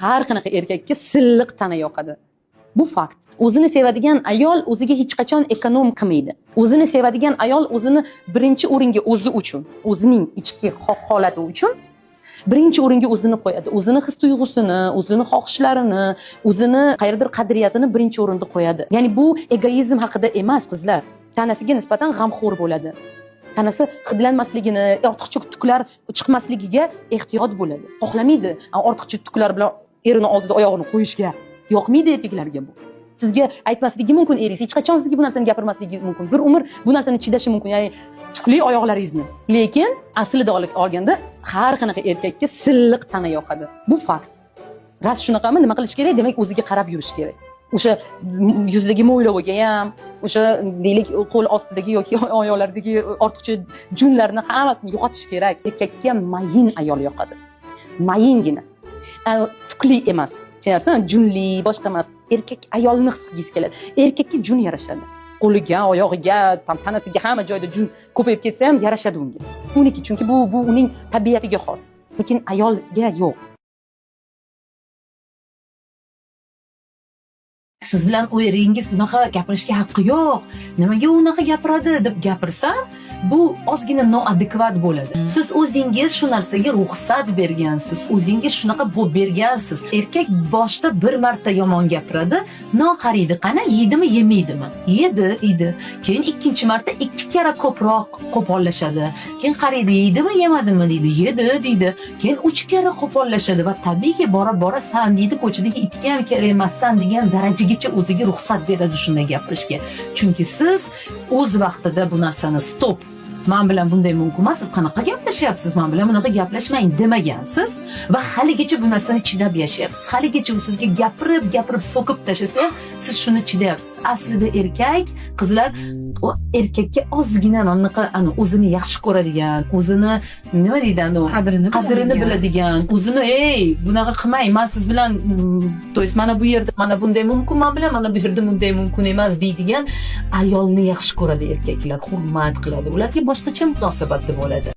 har qanaqa erkakka silliq tana yoqadi. Bu fakt. O'zini sevadigan ayol o'ziga hech qachon ekonom qilmaydi. O'zini sevadigan ayol o'zini birinchi o'ringa o'zi uchun, o'zining ichki holati uchun birinchi o'ringa o'zini qo'yadi. O'zini his tuyg'usini, o'zini xohishlarini, o'zini qayerdir qadriyatini birinchi o'rinda qo'yadi. Ya'ni bu egoizm haqida emas, qizlar. Tanasiga nisbatan g'amxo'r bo'ladi. Tanasi hidlanmasligini, ortiqcha tuklar chiqmasligiga ehtiyot bo'ladi. Xohlamaydi ortiqcha tuklar bilan erini oldida oyog'ini qo'yishga. Yoqmaydi erkaklarga bu. Sizga aytmasligi mumkin eringiz, hech qachon sizga bu narsani gapirmasligi mumkin. Bir umr bu narsani chidashi mumkin, ya'ni tukli oyoqlaringizni. Lekin aslida olganda har qanaqa erkakka silliq tana yoqadi. Bu fakt. Ras shunaqami, nima qilish kerak? Demak, o'ziga qarab yurish kerak. O'sha yuzidagi mo'yloviga ham, o'sha deylik qo'l ostidagi yoki oyoqlardagi ortiqcha junlarni hammasini yo'qotish kerak. Erkakka mayin ayol yoqadi. Mayingina. Tukli emas. Tushunasizmi? Junli, boshqa emas. Erkak ayolni his qilgisi keladi. Erkakka jun yarashadi. Qo'liga, oyog'iga, tanasiga hamma joyda jun ko'payib ketsa ham yarashadi unga. Uniki, chunki bu uning tabiatiga xos. Lekin ayolga yo'q. Siz bilan u eringiz bunaqa gapirishga haqqi yo'q. Nimaga unaqa gapiradi deb gapirsam, bu ozgina noadekvat bo'ladi. Siz o'zingiz shu narsaga ruxsat bergansiz. O'zingiz shunaqa bo'lib bergansiz. Erkak boshda bir marta yomon gapiradi, qaraydi, qana yedimi, yemaydimi? Yedi. Keyin ikkinchi marta ikki karra ko'proq qo'pollashadi. Keyin qaraydi, yedimi, yemadimi deydi. Yedi deydi. Keyin 3 karra qo'pollashadi va tabiiyki bora san deydi, ko'chadagi itga ham kerak emassan degan darajaga o'ziga ruxsat beradi shunday gapirishga. Chunki siz o'z vaqtida bu narsani stop, men bilan bunday mumkin emas, siz qanaqa gaplashyapsiz, men bilan bunaqa gaplashmang demagansiz va haligacha bu narsani chidab yashayapsiz. Haligacha u sizga gapirib so'kib tashlasa, siz shuni chidayapsiz. Aslida erkak, qizlar, o erkakka ozgina bunaqa o'zini yaxshi ko'radigan, o'zini nima deydi, qadrini biladigan, o'zini bunaqa qilmang, men siz bilan mana bu yerda mana bunday mumkin, men bilan mana bu yerda bunday mumkin emas deydigan ayolni yaxshi ko'radi erkaklar, hurmat qiladi. Ularga boshqacha munosabatda bo'ladi.